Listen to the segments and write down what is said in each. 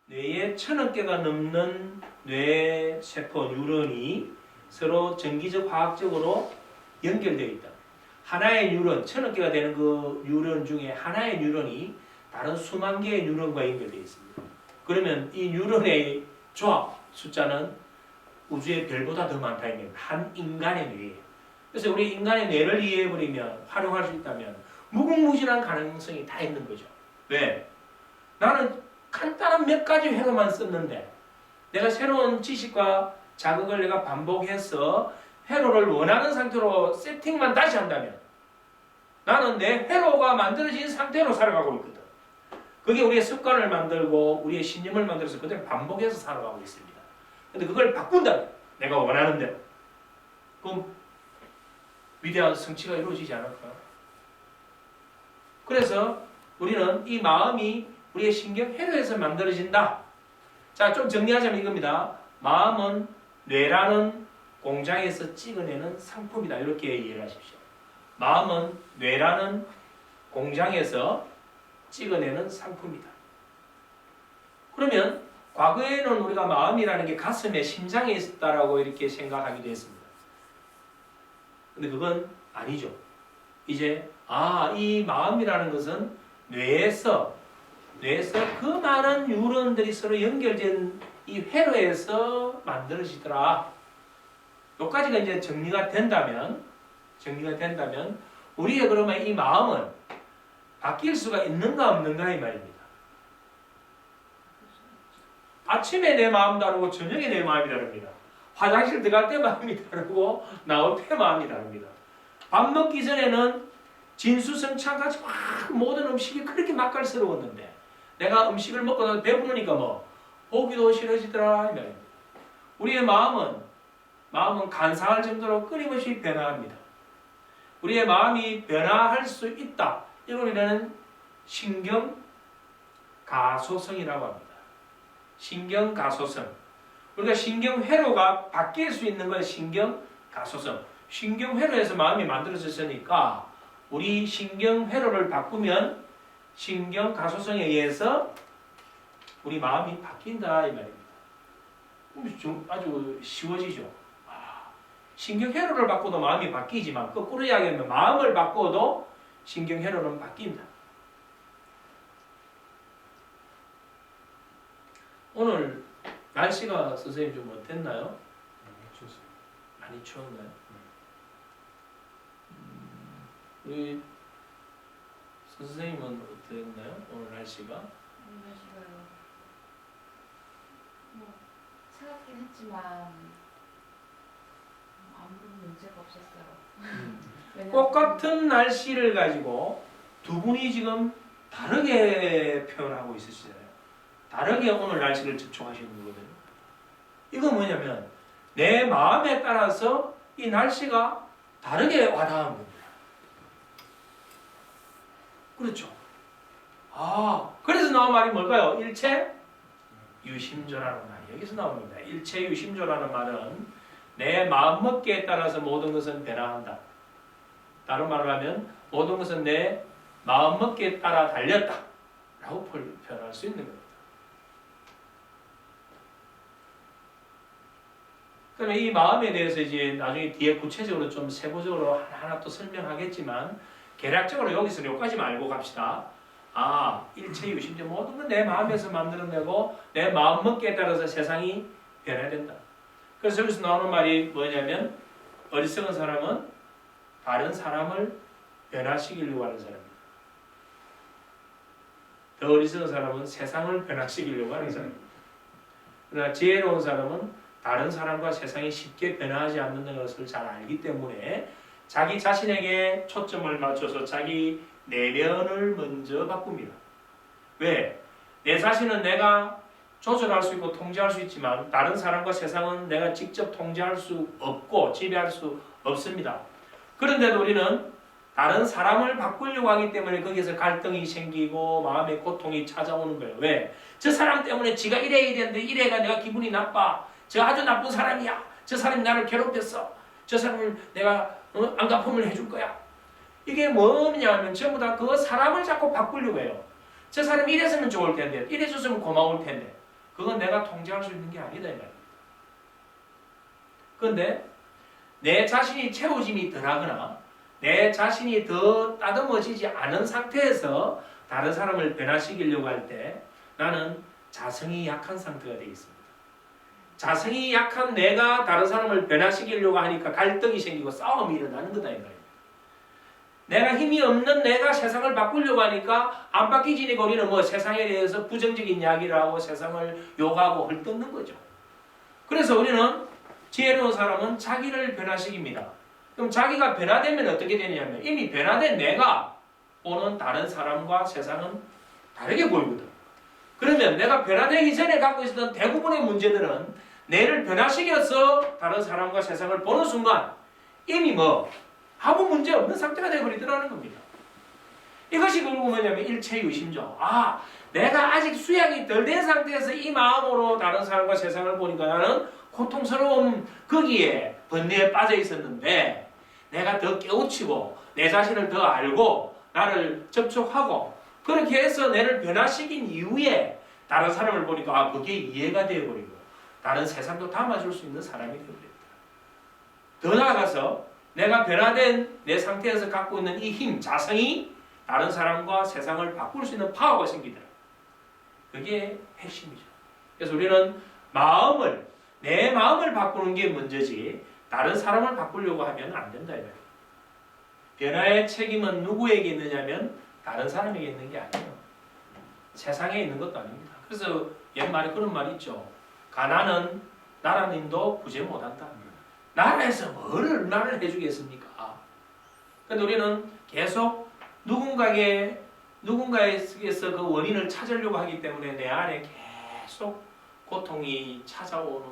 뇌에 1000억 개가 넘는 뇌세포 뉴런이 서로 전기적 화학적으로 연결되어 있다. 하나의 뉴런, 1000억 개가 되는 그 뉴런 중에 하나의 뉴런이 다른 수만 개의 뉴런과 연결되어 있습니다. 그러면 이 뉴런의 조합 숫자는 우주의 별보다 더 많다. 한 인간의 뇌에. 그래서 우리 인간의 뇌를 이해해버리면, 활용할 수 있다면 무궁무진한 가능성이 다 있는 거죠. 왜? 나는 간단한 몇 가지 회로만 썼는데 내가 새로운 지식과 자극을 내가 반복해서 회로를 원하는 상태로 세팅만 다시 한다면 나는 내 회로가 만들어진 상태로 살아가고 있거든. 그게 우리의 습관을 만들고 우리의 신념을 만들어서 그대로 반복해서 살아가고 있습니다. 근데 그걸 바꾼다. 내가 원하는 대로. 그럼 위대한 성취가 이루어지지 않을까? 그래서 우리는 이 마음이 우리의 신경 회로에서 만들어진다. 자, 좀 정리하자면 이겁니다. 마음은 뇌라는 공장에서 찍어내는 상품이다. 이렇게 이해를 하십시오. 마음은 뇌라는 공장에서 찍어내는 상품이다. 그러면 과거에는 우리가 마음이라는 게 가슴에 심장에 있었다라고 이렇게 생각하기도 했습니다. 근데 그건 아니죠. 이제 이 마음이라는 것은 뇌에서 그 많은 뉴런들이 서로 연결된 이 회로에서 만들어지더라. 여기까지가 이제 정리가 된다면 우리의 그러면 이 마음은 바뀔 수가 있는가 없는가 이 말입니다. 아침에 내 마음 다르고 저녁에 내 마음이 다릅니다. 화장실 들어갈 때 마음이 다르고 나올 때 마음이 다릅니다. 밥 먹기 전에는 진수성찬같이 막 모든 음식이 그렇게 맛깔스러웠는데 내가 음식을 먹고 나서 배부르니까 보기도 싫어지더라 이 말입니다. 우리의 마음은 간사할 정도로 끊임없이 변화합니다. 우리의 마음이 변화할 수 있다. 이걸 우리는 신경가소성이라고 합니다. 신경가소성. 우리가 신경회로가 바뀔 수 있는 건 신경가소성. 신경회로에서 마음이 만들어졌으니까 우리 신경회로를 바꾸면 신경가소성에 의해서 우리 마음이 바뀐다 이 말입니다. 아주 쉬워지죠. 신경회로를 바꿔도 마음이 바뀌지만 거꾸로 이야기하면 마음을 바꿔도 신경회로는 바뀐다. 오늘 날씨가 선생님 좀 어땠나요? 많이 추웠나요? 우리 선생님은 어땠나요? 오늘 날씨가? 날씨가요. 차갑긴 했지만 아무런 문제가 없었어요. 똑같은 날씨를 가지고 두 분이 지금 다르게 표현하고 있으시잖아요. 다르게 오늘 날씨를 접촉하시는 거거든요. 이건 뭐냐면 내 마음에 따라서 이 날씨가 다르게 와닿은 겁니다. 그렇죠. 그래서 나온 말이 뭘까요? 일체 유심조라는 말이 여기서 나옵니다. 일체 유심조라는 말은 내 마음먹기에 따라서 모든 것은 변화한다. 다른 말로 하면 모든 것은 내 마음먹기에 따라 달렸다 라고 표현할 수 있는 겁니다. 그러면 이 마음에 대해서 이제 나중에 뒤에 구체적으로 좀 세부적으로 하나하나 또 설명하겠지만 개략적으로 여기서는 여기까지만 알고 갑시다. 일체유심조 모든 건 내 마음에서 만들어내고 내 마음먹기에 따라서 세상이 변화된다. 그래서 여기서 나오는 말이 뭐냐면 어리석은 사람은 다른 사람을 변화시키려고 하는 사람입니다. 더 어리석은 사람은 세상을 변화시키려고 하는 사람입니다. 그러나 지혜로운 사람은 다른 사람과 세상이 쉽게 변화하지 않는 것을 잘 알기 때문에 자기 자신에게 초점을 맞춰서 자기 내면을 먼저 바꿉니다. 왜? 내 자신은 내가 조절할 수 있고 통제할 수 있지만 다른 사람과 세상은 내가 직접 통제할 수 없고 지배할 수 없습니다. 그런데도 우리는 다른 사람을 바꾸려고 하기 때문에 거기서 갈등이 생기고 마음의 고통이 찾아오는 거예요. 왜? 저 사람 때문에 지가 이래야 되는데 이래가 내가 기분이 나빠. 저 아주 나쁜 사람이야. 저 사람이 나를 괴롭혔어. 저 사람을 내가 안갚음을 해줄 거야. 이게 뭐냐 하면 전부 다 그 사람을 자꾸 바꾸려고 해요. 저 사람이 이랬으면 좋을 텐데 이래줬으면 고마울 텐데 그건 내가 통제할 수 있는 게 아니다 이 말입니다. 그런데 내 자신이 채워짐이 덜하거나 내 자신이 더 따듬어지지 않은 상태에서 다른 사람을 변화시키려고 할 때 나는 자성이 약한 상태가 되어 있습니다. 자성이 약한 내가 다른 사람을 변화시키려고 하니까 갈등이 생기고 싸움이 일어나는 거다 이 말입니다. 내가 힘이 없는 내가 세상을 바꾸려고 하니까 안 바뀌지니까 우리는 뭐 세상에 대해서 부정적인 이야기를 하고 세상을 욕하고 헐뜯는 거죠. 그래서 우리는 지혜로운 사람은 자기를 변화시킵니다. 그럼 자기가 변화되면 어떻게 되냐면 이미 변화된 내가 보는 다른 사람과 세상은 다르게 보이거든. 그러면 내가 변화되기 전에 갖고 있었던 대부분의 문제들은 내를 변화시켜서 다른 사람과 세상을 보는 순간 이미 뭐 아무 문제 없는 상태가 되어버리더라는 겁니다. 이것이 결국 뭐냐면 일체유심죠. 아, 내가 아직 수양이 덜 된 상태에서 이 마음으로 다른 사람과 세상을 보니까 나는 고통스러운 거기에 번뇌에 빠져 있었는데 내가 더 깨우치고 내 자신을 더 알고 나를 접촉하고 그렇게 해서 내를 변화시킨 이후에 다른 사람을 보니까 아, 그게 이해가 되어버리고 다른 세상도 담아줄 수 있는 사람이 되어버렸다. 더 나아가서 내가 변화된 내 상태에서 갖고 있는 이 힘, 자성이 다른 사람과 세상을 바꿀 수 있는 파워가 생기더라. 그게 핵심이죠. 그래서 우리는 내 마음을 바꾸는 게 문제지 다른 사람을 바꾸려고 하면 안 된다. 이거예요. 변화의 책임은 누구에게 있느냐면 다른 사람에게 있는 게 아니에요. 세상에 있는 것도 아닙니다. 그래서 옛말에 그런 말이 있죠. 가난은 나라님도 구제 못한다. 나라에서 뭐를 나를 해주겠습니까? 근데 우리는 계속 누군가에서 그 원인을 찾으려고 하기 때문에 내 안에 계속 고통이 찾아오는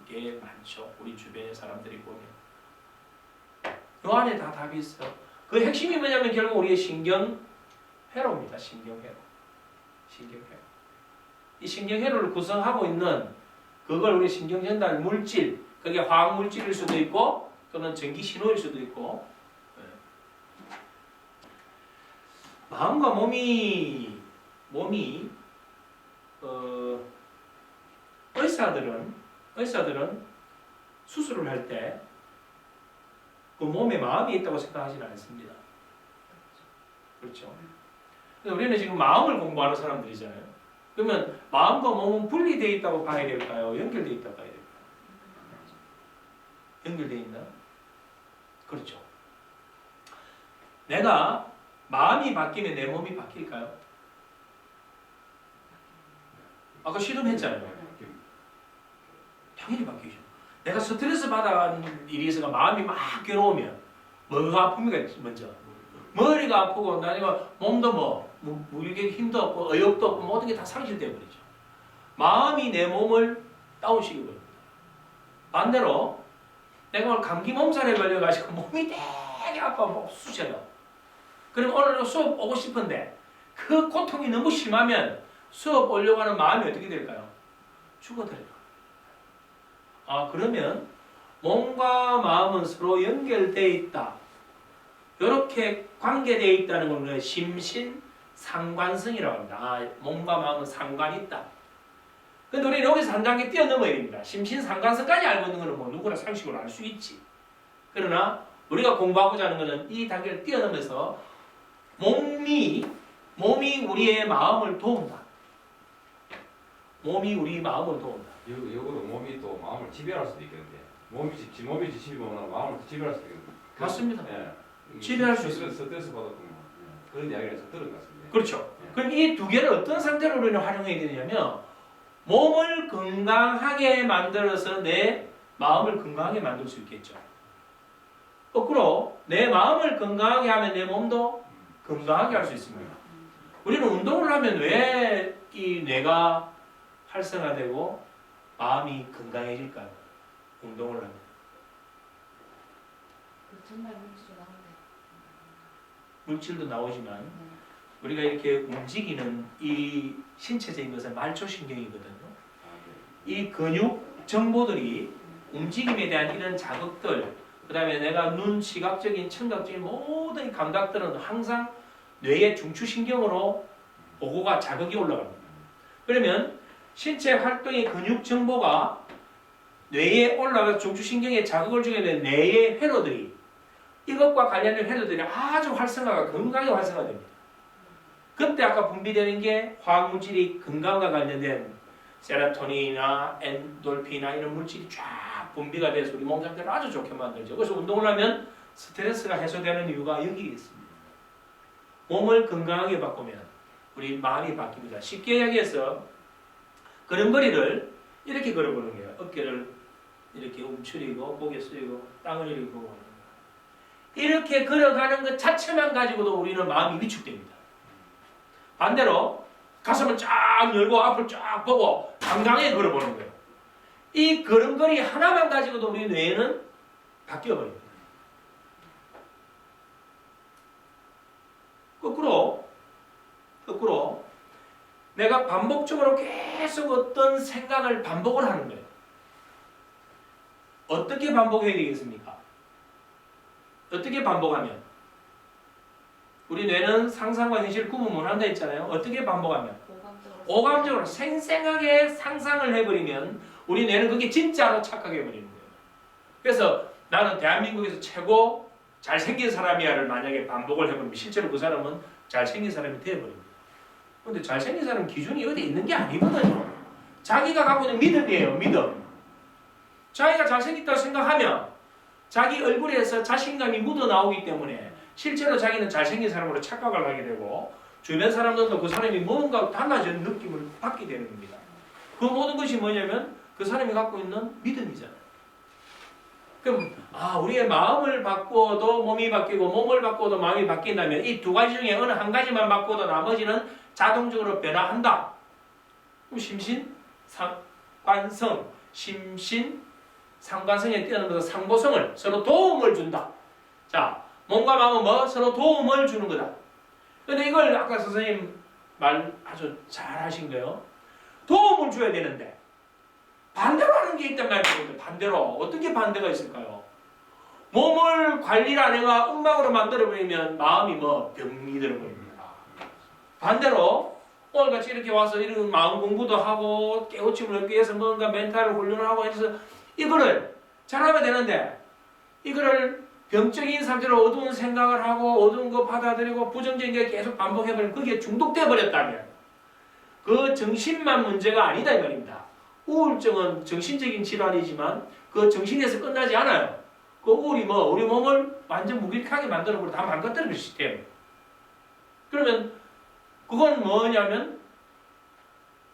게 많죠. 우리 주변의 사람들이 보면. 그 안에 다 답이 있어. 그 핵심이 뭐냐면 결국 우리의 신경회로입니다. 신경회로. 이 신경회로를 구성하고 있는 그걸 우리 신경전달 물질, 그게 화학물질일 수도 있고 또는 전기신호일 수도 있고 마음과 몸이 의사들은 수술을 할 때 그 몸에 마음이 있다고 생각하지는 않습니다. 그렇죠. 우리는 지금 마음을 공부하는 사람들이잖아요. 그러면 마음과 몸은 분리되어 있다고 봐야 될까요? 연결되어 있다고 봐야 될까요? 연결되어 있나? 그렇죠. 내가 마음이 바뀌면 내 몸이 바뀔까요? 아까 실험했잖아요. 당연히 바뀌죠. 내가 스트레스 받아간 일이 있어가 마음이 막 괴로우면 뭐가 아픕니까? 먼저 머리가 아프고 나중에 몸도 이게 힘도 없고 의욕도 없고 모든 게 다 상실되어 버리죠. 마음이 내 몸을 다운시켜 버립니다. 반대로 내가 오늘 감기 몸살에 걸려가지고 몸이 되게 아파 쑤셔요. 그럼 오늘 수업 오고 싶은데 그 고통이 너무 심하면 수업 오려고 하는 마음이 어떻게 될까요? 죽어들어요. 그러면 몸과 마음은 서로 연결되어 있다. 이렇게 관계되어 있다는 걸 심신상관성이라고 합니다. 몸과 마음은 상관이 있다. 근데 우리는 여기서 한 단계 뛰어넘어야 됩니다. 심신상관성까지 알고 있는 것은 누구나 상식으로 알 수 있지. 그러나 우리가 공부하고자 하는 것은 이 단계를 뛰어넘어서 몸이 우리의 마음을 도운다. 몸이 우리 마음을 도운다. 역으로 몸이 또 마음을 지배할 수도 있겠는데 몸이 지치면 마음을 지배할 수도 있겠는데 맞습니다. 예. 지배할 수 있어요. 스트레스 받았구나. 그런 이야기를 해서 들은 것 같습니다. 그렇죠. 예. 그럼 이 두 개를 어떤 상태로 우리는 활용해야 되냐면 몸을 건강하게 만들어서 내 마음을 건강하게 만들 수 있겠죠. 거꾸로 내 마음을 건강하게 하면 내 몸도 건강하게 할 수 있습니다. 우리는 운동을 하면 왜 이 뇌가 활성화되고 마음이 건강해질까요? 운동을 하면. 정말 물질이 나오는데. 물질도 나오지만 우리가 이렇게 움직이는 이 신체적인 것은 말초신경이거든요. 이 근육 정보들이 움직임에 대한 이런 자극들, 그 다음에 내가 눈, 시각적인, 청각적인 모든 감각들은 항상 뇌의 중추신경으로 보고가 자극이 올라갑니다. 그러면 신체 활동의 근육 정보가 뇌에 올라가서 중추신경에 자극을 주게 되는 뇌의 회로들이 이것과 관련된 회로들이 아주 활성화가 건강하게 활성화됩니다. 그때 아까 분비되는 게 화학물질이 건강과 관련된 세로토닌이나 엔돌핀이나 이런 물질이 쫙 분비가 돼서 우리 몸 상태를 아주 좋게 만들죠. 그래서 운동을 하면 스트레스가 해소되는 이유가 여기 있습니다. 몸을 건강하게 바꾸면 우리 마음이 바뀝니다. 쉽게 이야기해서 걸음걸이를 이렇게 걸어보는 거예요. 어깨를 이렇게 움츠리고 고개 숙이고 땅을 이렇게 보고 이렇게 걸어가는 것 자체만 가지고도 우리는 마음이 위축됩니다. 반대로 가슴을 쫙 열고 앞을 쫙 보고 당당하게 걸어보는 거예요. 이 걸음걸이 하나만 가지고도 우리 뇌는 바뀌어버립니다. 거꾸로 내가 반복적으로 계속 어떤 생각을 반복을 하는 거예요. 어떻게 반복해야 되겠습니까? 어떻게 반복하면? 우리 뇌는 상상과 현실을 구분 못한다 했잖아요. 어떻게 반복하면? 오감적으로 생생하게 상상을 해버리면 우리 뇌는 그게 진짜로 착각해 버리는 거예요. 그래서 나는 대한민국에서 최고 잘생긴 사람이야를 만약에 반복을 해버리면 실제로 그 사람은 잘생긴 사람이 되어버립니다. 그런데 잘생긴 사람 기준이 어디 있는 게 아니거든요. 자기가 갖고 있는 믿음이에요. 믿음. 자기가 잘생겼다고 생각하면 자기 얼굴에서 자신감이 묻어나오기 때문에 실제로 자기는 잘생긴 사람으로 착각을 하게 되고 주변 사람들도 그 사람이 뭔가 달라진 느낌을 받게 되는 겁니다. 그 모든 것이 뭐냐면 그 사람이 갖고 있는 믿음이잖아요. 그럼 우리의 마음을 바꿔도 몸이 바뀌고 몸을 바꿔도 마음이 바뀐다면 이 두 가지 중에 어느 한 가지만 바꿔도 나머지는 자동적으로 변화한다. 그럼 상관성에 뛰어넘어서 상보성을 서로 도움을 준다. 자, 몸과 마음은 뭐? 서로 도움을 주는 거다. 근데 이걸 아까 선생님 말 아주 잘 하신 거예요. 도움을 줘야 되는데 반대로 하는 게 있단 말이에요. 반대로. 어떤 게 반대가 있을까요? 몸을 관리를 안 해가 엉망으로 만들어버리면 마음이 뭐 병이 들어버립니다. 반대로 오늘같이 이렇게 와서 이런 마음 공부도 하고 깨우침을 얻기 위해서 뭔가 멘탈을 훈련을 하고 해서 이거를 잘하면 되는데 이거를 병적인 상태로 어두운 생각을 하고 어두운 거 받아들이고 부정적인 게 계속 반복해버리면 그게 중독돼 버렸다면 그 정신만 문제가 아니다 이 말입니다. 우울증은 정신적인 질환이지만 그 정신에서 끝나지 않아요. 그 우울이 우리 몸을 완전 무기력하게 만들어버리고 다 망가뜨리는 시스템. 그러면 그건 뭐냐면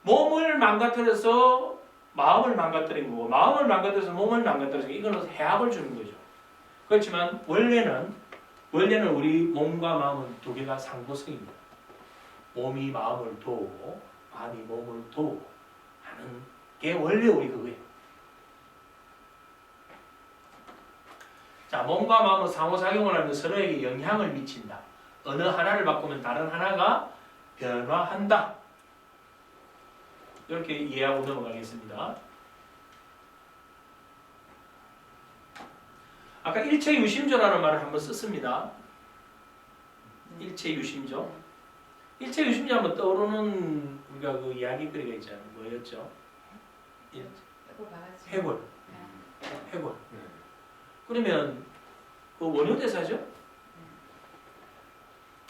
몸을 망가뜨려서 마음을 망가뜨린 거고 마음을 망가뜨려서 몸을 망가뜨려서 이거는 해악을 주는 거죠. 그렇지만 원래는 우리 몸과 마음은 두 개가 상보성입니다. 몸이 마음을 도우고 마음이 몸을 도우고 하는 게 원래 우리 그거예요. 자, 몸과 마음은 상호작용을 하면서 서로에게 영향을 미친다. 어느 하나를 바꾸면 다른 하나가 변화한다. 이렇게 이해하고 넘어가겠습니다. 아까 일체유심조라는 말을 한번 썼습니다. 일체유심조. 일체유심조 하면 떠오르는 우리가 그 이야기거리가 있잖아요. 뭐였죠? 해골. 해골. 그러면 그 원효대사죠?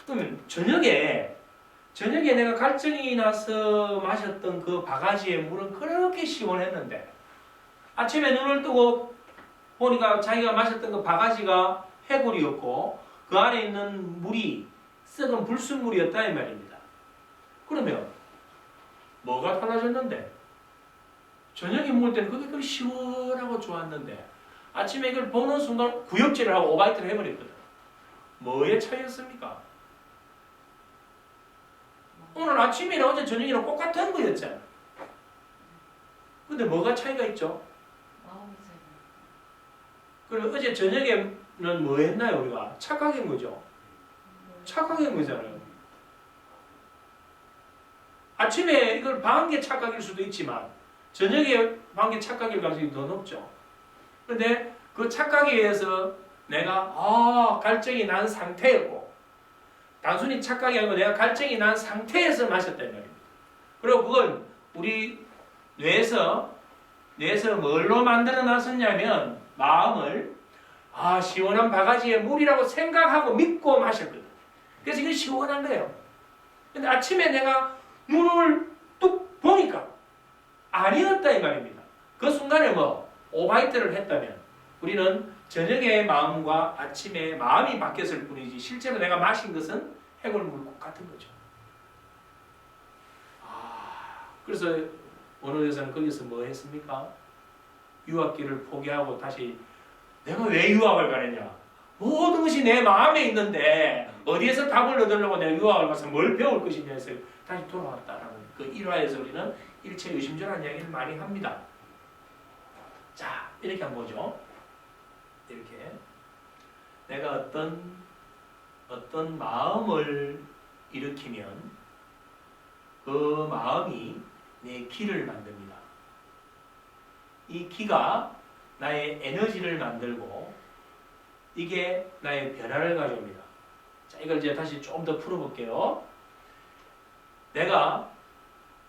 그러면 저녁에 내가 갈증이 나서 마셨던 그 바가지의 물은 그렇게 시원했는데 아침에 눈을 뜨고 보니까 자기가 마셨던 그 바가지가 해골이었고 그 안에 있는 물이 썩은 불순물이었다 이 말입니다. 그러면 뭐가 달라졌는데? 저녁에 먹을 때는 그게 그 시원하고 좋았는데 아침에 이걸 보는 순간 구역질을 하고 오바이트를 해버렸거든. 뭐의 차이였습니까? 오늘 아침이나 어제 저녁이랑 똑같은 거였잖아. 근데 뭐가 차이가 있죠? 그럼 어제 저녁에는 뭐 했나요 우리가? 착각인 거죠. 착각인 거잖아요. 아침에 이걸 방한 게 착각일 수도 있지만 저녁에 방한 게 착각일 가능성이 더 높죠. 그런데 그 착각에 의해서 내가 갈증이 난 상태였고 단순히 착각이 아니고 내가 갈증이 난 상태에서 마셨다는 말입니다. 그리고 그건 우리 뇌에서 뭘로 만들어 놨었냐면 마음을 시원한 바가지에 물이라고 생각하고 믿고 마셨거든. 그래서 이게 시원한 거예요. 근데 아침에 내가 눈을 뚝 보니까 아니었다 이 말입니다. 그 순간에 오바이트를 했다면 우리는 저녁에 마음과 아침에 마음이 바뀌었을 뿐이지 실제로 내가 마신 것은 해골물국 같은 거죠. 그래서 어느 여자는 거기서 뭐 했습니까? 유학길을 포기하고 다시 내가 왜 유학을 가느냐? 모든 것이 내 마음에 있는데 어디에서 답을 얻으려고 내가 유학을 가서 뭘 배울 것이냐 해서 다시 돌아왔다라는 그 일화에서 우리는 일체 유심조라는 이야기를 많이 합니다. 자, 이렇게 한번 보죠. 이렇게 내가 어떤 마음을 일으키면 그 마음이 내 기를 만듭니다. 이 기가 나의 에너지를 만들고 이게 나의 변화를 가져옵니다. 자, 이걸 이제 다시 좀 더 풀어볼게요. 내가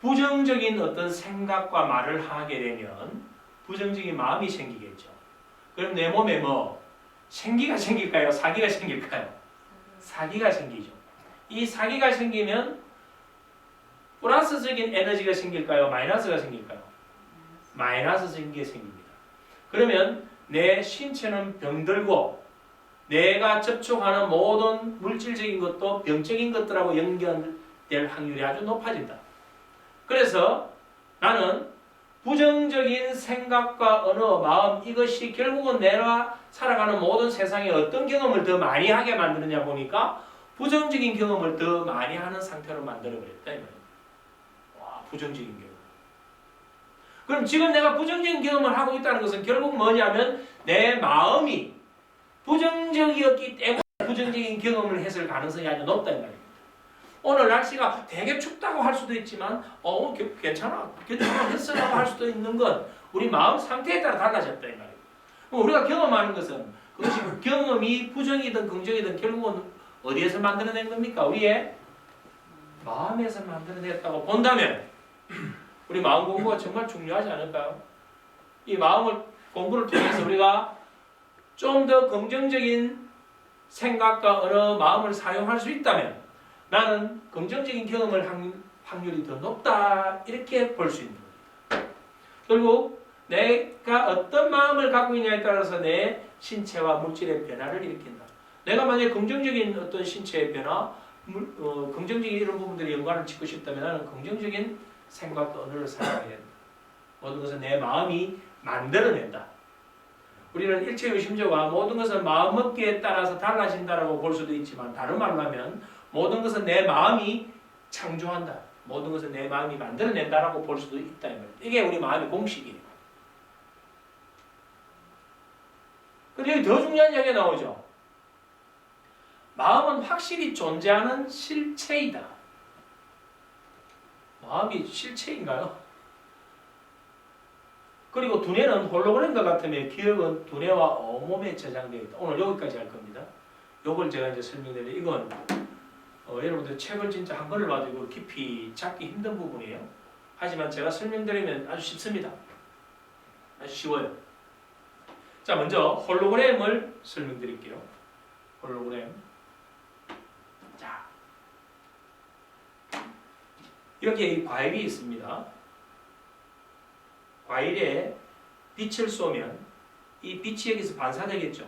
부정적인 어떤 생각과 말을 하게 되면 부정적인 마음이 생기겠죠. 그럼 내 몸에 생기가 생길까요? 사기가 생길까요? 사기가 생기죠. 이 사기가 생기면 플러스적인 에너지가 생길까요? 마이너스가 생길까요? 마이너스적인 게 생깁니다. 그러면 내 신체는 병들고 내가 접촉하는 모든 물질적인 것도 병적인 것들하고 연결될 확률이 아주 높아진다. 그래서 나는 부정적인 생각과 언어, 마음 이것이 결국은 내가 살아가는 모든 세상에 어떤 경험을 더 많이 하게 만드느냐 보니까 부정적인 경험을 더 많이 하는 상태로 만들어버렸다. 부정적인 경험. 그럼 지금 내가 부정적인 경험을 하고 있다는 것은 결국 뭐냐면 내 마음이 부정적이었기 때문에 부정적인 경험을 했을 가능성이 아주 높다는 말입니다. 오늘 날씨가 되게 춥다고 할 수도 있지만 괜찮아 했으라고 할 수도 있는 건 우리 마음 상태에 따라 달라졌다 이 말입니다. 우리가 경험하는 것은 그것이 경험이 부정이든 긍정이든 결국은 어디에서 만들어낸 겁니까? 우리의 마음에서 만들어냈다고 본다면 우리 마음 공부가 정말 중요하지 않을까요? 이 마음을 공부를 통해서 우리가 좀 더 긍정적인 생각과 언어, 마음을 사용할 수 있다면 나는 긍정적인 경험을 할 확률이 더 높다 이렇게 볼 수 있는 겁니다. 결국 내가 어떤 마음을 갖고 있냐에 따라서 내 신체와 물질의 변화를 일으킨다. 내가 만약에 긍정적인 어떤 신체의 변화, 긍정적인 이런 부분들이 연관을 짓고 싶다면 나는 긍정적인 생각과 언어를 사용해야 된다. 모든 것은 내 마음이 만들어낸다. 우리는 일체유심조가 모든 것은 마음먹기에 따라서 달라진다라고 볼 수도 있지만 다른 말로 하면 모든 것은 내 마음이 창조한다. 모든 것은 내 마음이 만들어낸다라고 볼 수도 있다. 이게 우리 마음의 공식이에요. 근데 여기 더 중요한 이야기가 나오죠. 마음은 확실히 존재하는 실체이다. 마음이 실체인가요? 그리고 두뇌는 홀로그램과 같으며 기억은 두뇌와 온몸에 저장되어 있다. 오늘 여기까지 할 겁니다. 요걸 제가 이제 설명드리면 이건 여러분들 책을 진짜 한 권을 가지고 깊이 찾기 힘든 부분이에요. 하지만 제가 설명드리면 아주 쉽습니다. 아주 쉬워요. 자, 먼저 홀로그램을 설명드릴게요. 홀로그램. 자, 여기에 이 과일이 있습니다. 과일에 빛을 쏘면 이 빛이 여기서 반사되겠죠.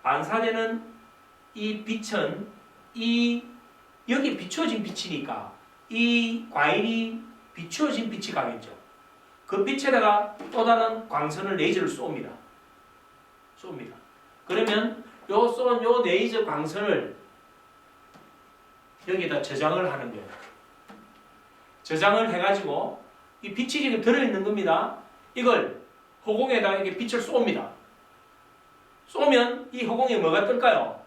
반사되는 이 빛은 여기 비추어진 빛이니까 이 과일이 비추어진 빛이 가겠죠. 그 빛에다가 또 다른 광선을 레이저를 쏩니다. 그러면 요 레이저 광선을 여기다 저장을 하는 거예요. 저장을 해가지고 이 빛이 지금 들어있는 겁니다. 이걸 허공에다가 이렇게 빛을 쏩니다. 쏘면 이 허공에 뭐가 뜰까요?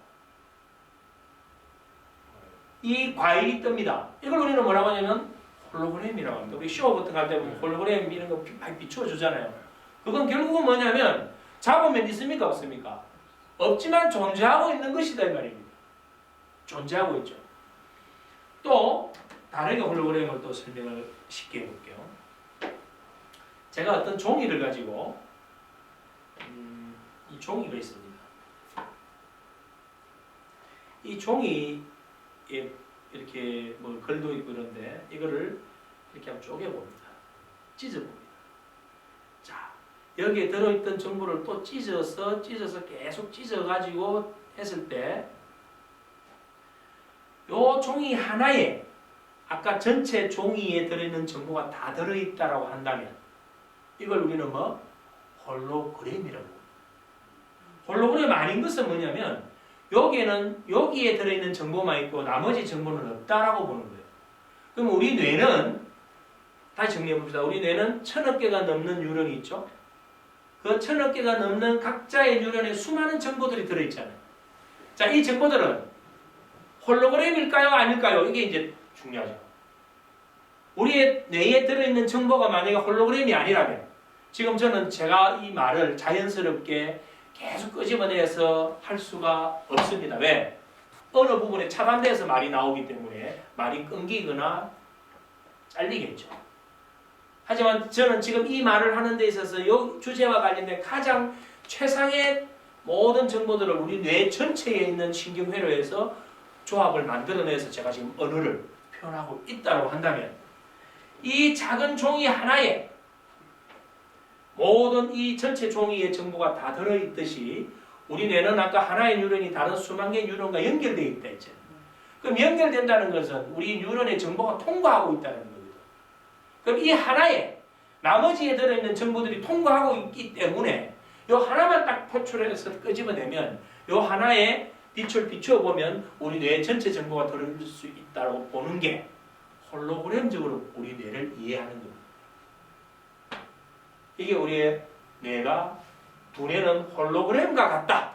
이 과일이 뜹니다. 이걸 우리는 뭐라고 하냐면 홀로그램이라고 합니다. 우리 쇼 같은 거 할 때 보면 홀로그램 이런 거 많이 비추어주잖아요. 그건 결국은 뭐냐면 잡으면 있습니까? 없습니까? 없지만 존재하고 있는 것이다 이 말입니다. 존재하고 있죠. 또 다르게 홀로그램을 또 설명을 쉽게 해볼게요. 제가 어떤 종이를 가지고 이 종이가 있습니다. 이 종이에 이렇게 뭐 글도 있고 이런데 이거를 이렇게 한번 쪼개봅니다. 찢어봅니다. 자, 여기에 들어있던 정보를 또 찢어서 계속 찢어가지고 했을 때 요 종이 하나에 아까 전체 종이에 들어있는 정보가 다 들어있다라고 한다면 이걸 우리는 뭐 홀로그램이라고. 홀로그램 아닌 것은 뭐냐면 여기에 들어있는 정보만 있고 나머지 정보는 없다라고 보는 거예요. 그럼 우리 뇌는 다시 정리해 봅시다. 우리 뇌는 1000억 개가 넘는 뉴런이 있죠. 그 1000억 개가 넘는 각자의 뉴런에 수많은 정보들이 들어있잖아요. 자, 이 정보들은 홀로그램일까요? 아닐까요? 이게 이제 중요하죠. 우리의 뇌에 들어있는 정보가 만약에 홀로그램이 아니라면 지금 저는 제가 이 말을 자연스럽게 계속 끄집어내서 할 수가 없습니다. 왜? 어느 부분에 차단돼서 말이 나오기 때문에 말이 끊기거나 잘리겠죠. 하지만 저는 지금 이 말을 하는 데 있어서 이 주제와 관련된 가장 최상의 모든 정보들을 우리 뇌 전체에 있는 신경회로에서 조합을 만들어내서 제가 지금 언어를 표현하고 있다고 한다면 이 작은 종이 하나에 모든 이 전체 종이의 정보가 다 들어있듯이 우리 뇌는 아까 하나의 뉴런이 다른 수만 개의 뉴런과 연결되어 있다 했죠. 그럼 연결된다는 것은 우리 뉴런의 정보가 통과하고 있다는 거거든요. 그럼 이 하나에 나머지에 들어있는 정보들이 통과하고 있기 때문에 이 하나만 딱 포출해서 끄집어내면 이 하나에 빛을 비춰보면 우리 뇌 전체 정보가 들어올 수 있다고 보는 게 홀로그램적으로 우리 뇌를 이해하는 겁니다. 이게 우리의 뇌가 두뇌는 홀로그램과 같다.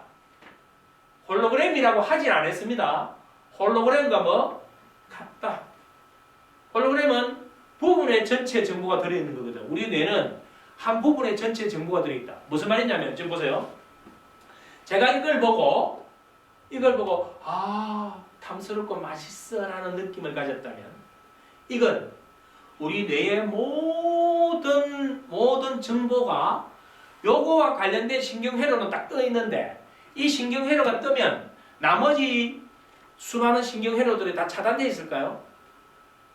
홀로그램이라고 하진 않았습니다. 홀로그램과 뭐? 같다. 홀로그램은 부분의 전체 정보가 들어있는 거거든. 우리 뇌는 한 부분의 전체 정보가 들어있다. 무슨 말이냐면 지금 보세요. 제가 이걸 보고 탐스럽고 맛있어 라는 느낌을 가졌다면 이건 우리 뇌의 모든 정보가 요거와 관련된 신경회로는 딱 떠 있는데 이 신경회로가 뜨면 나머지 수많은 신경회로들이 다 차단되어 있을까요?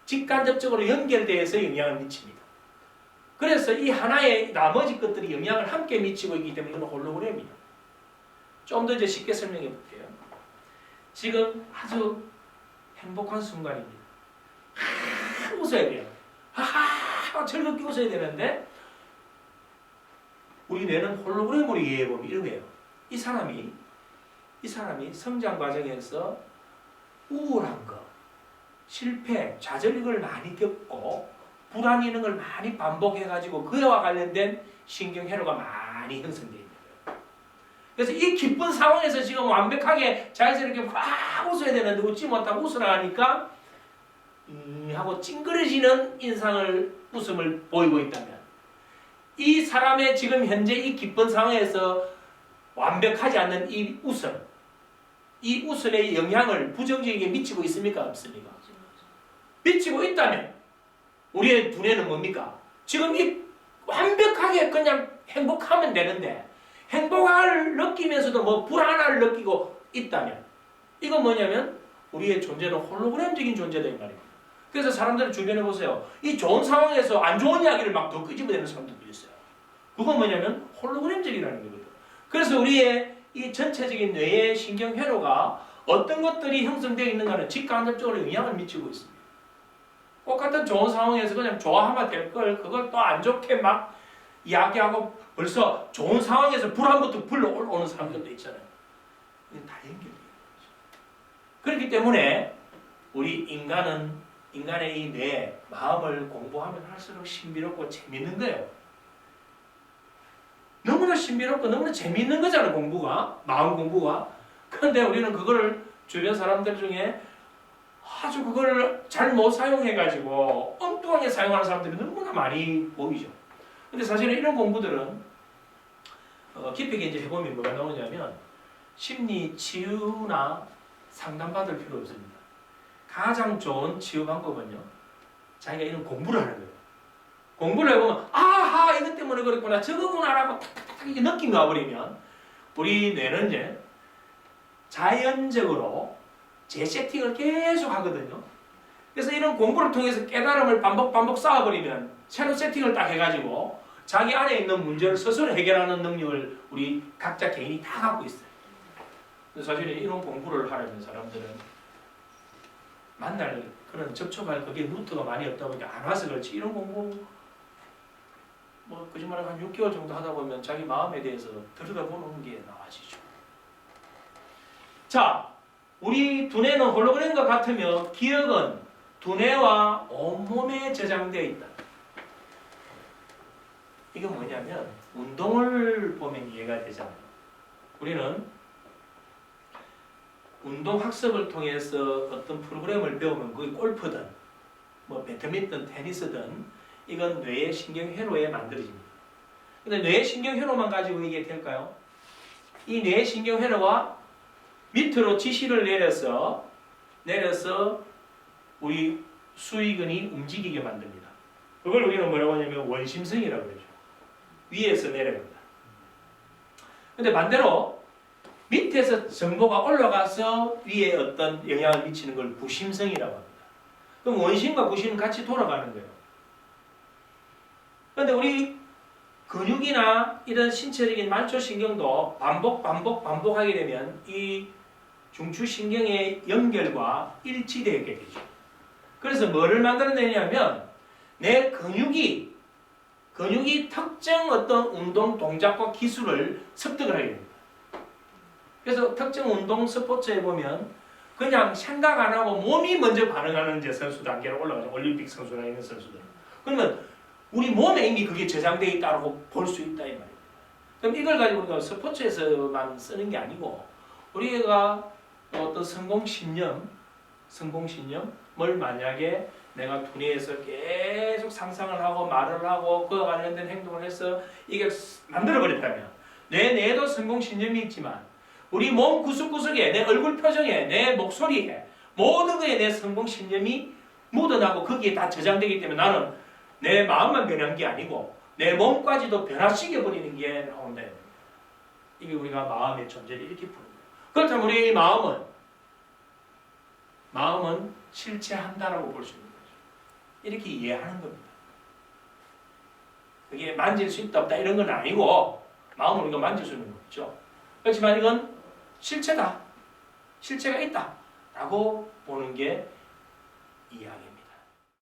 직간접적으로 연결되어서 영향을 미칩니다. 그래서 이 하나의 나머지 것들이 영향을 함께 미치고 있기 때문에 이건 홀로그램이에요. 좀 더 이제 쉽게 설명해 볼게요. 지금 아주 행복한 순간입니다. 웃어야 돼요. 즐겁게 웃어야 되는데 우리 뇌는 홀로그램으로 이해해보면 이러해요. 이 사람이 성장 과정에서 우울한 거, 실패, 좌절 이걸 많이 겪고 불안 이런 걸 많이 반복해가지고 그와 관련된 신경회로가 많이 형성되어 있는 거예요. 그래서 이 기쁜 상황에서 지금 완벽하게 자연스럽게 확 웃어야 되는데 웃지 못하고 웃으라 하니까 하고 찡그러지는 웃음을 보이고 있다면 이 사람의 지금 현재 이 기쁜 상황에서 완벽하지 않는 이 웃음의 영향을 부정적이게 미치고 있습니까? 없습니까? 미치고 있다면 우리의 두뇌는 뭡니까? 지금 이 완벽하게 그냥 행복하면 되는데 행복을 느끼면서도 뭐 불안함을 느끼고 있다면 이건 뭐냐면 우리의 존재는 홀로그램적인 존재다 이 말입니다. 그래서 사람들을 주변에 보세요. 이 좋은 상황에서 안 좋은 이야기를 막 더 끄집어내는 사람들도 있어요. 그건 뭐냐면 홀로그램적이라는 거거든. 그래서 우리의 이 전체적인 뇌의 신경회로가 어떤 것들이 형성되어 있는가는 직간접적으로 영향을 미치고 있습니다. 똑같은 좋은 상황에서 그냥 좋아하면 될 걸 그걸 또 안 좋게 막 이야기하고 벌써 좋은 상황에서 불안부터 불러오는 사람들도 있잖아요. 이게 다 연결돼요. 그렇기 때문에 우리 인간의 이 뇌, 마음을 공부하면 할수록 신비롭고 재밌는 거예요. 너무나 신비롭고 너무나 재밌는 거잖아요, 공부가. 마음 공부가. 그런데 우리는 그거를 주변 사람들 중에 아주 그걸 잘 못 사용해가지고 엉뚱하게 사용하는 사람들이 너무나 많이 보이죠. 근데 사실은 이런 공부들은 깊이 이제 해보면 뭐가 나오냐면 심리 치유나 상담받을 필요 없습니다. 가장 좋은 치유 방법은요, 자기가 이런 공부를 하는 거예요. 공부를 해보면 아하 아 이것 때문에 그랬구나 저거구나라고 탁탁탁 이게 느낌이 와버리면 우리 뇌는 이제 자연적으로 재세팅을 계속 하거든요. 그래서 이런 공부를 통해서 깨달음을 반복 쌓아버리면 새로 세팅을 딱 해가지고 자기 안에 있는 문제를 스스로 해결하는 능력을 우리 각자 개인이 다 갖고 있어요. 사실 이런 공부를 하려면 사람들은 만날 그런 접촉할 그게 루트가 많이 없다 보니까 안 와서 그렇지 이런 공부 뭐 거짓말하고 한 6개월 정도 하다 보면 자기 마음에 대해서 들여다보는 게 나아지죠. 자, 우리 두뇌는 홀로그램과 같으며 기억은 두뇌와 온몸에 저장되어 있다. 이건 뭐냐면 운동을 보면 이해가 되잖아요. 우리는 운동 학습을 통해서 어떤 프로그램을 배우면 그게 골프든 뭐 배드민턴, 테니스든 이건 뇌의 신경회로에 만들어집니다. 근데 뇌의 신경회로만 가지고 이게 될까요? 이 뇌의 신경회로가 밑으로 지시를 내려서 우리 수의근이 움직이게 만듭니다. 그걸 우리는 뭐라고 하냐면 원심성이라고 그러죠. 위에서 내려갑니다. 근데 반대로 밑에서 정보가 올라가서 위에 어떤 영향을 미치는 걸 부심성이라고 합니다. 그럼 원심과 부심은 같이 돌아가는 거예요. 그런데 우리 근육이나 이런 신체적인 말초신경도 반복하게 되면 이 중추신경의 연결과 일치되게 되죠. 그래서 뭐를 만들어내냐면 내 근육이 특정 어떤 운동 동작과 기술을 습득을 하게 됩니다. 그래서 특정 운동 스포츠에 보면 그냥 생각 안 하고 몸이 먼저 반응하는 이제 선수 단계로 올라가죠. 올림픽 선수나 이런 선수들은. 그러면 우리 몸에 이미 그게 저장되어 있다고 볼 수 있다 이 말입니다. 그럼 이걸 가지고 우리가 스포츠에서만 쓰는 게 아니고 우리가 어떤 성공신념을 만약에 내가 두뇌에서 계속 상상을 하고 말을 하고 그와 관련된 행동을 해서 이게 만들어버렸다면 내 뇌에도 성공신념이 있지만 우리 몸 구석구석에 내 얼굴 표정에 내 목소리에 모든 거에 내 성공신념이 묻어나고 거기에 다 저장되기 때문에 나는 내 마음만 변한 게 아니고 내 몸까지도 변화시켜버리는 게 나온다. 이게 우리가 마음의 존재를 이렇게 푸는 거예요. 그렇다면 우리의 마음은 실체한다라고 볼 수 있는 거죠. 이렇게 이해하는 겁니다. 그게 만질 수 있다 없다 이런 건 아니고 마음을 우리가 만질 수 있는 거 없죠. 그렇지만 이건 실체다. 실체가 있다. 라고 보는 게 이야기입니다.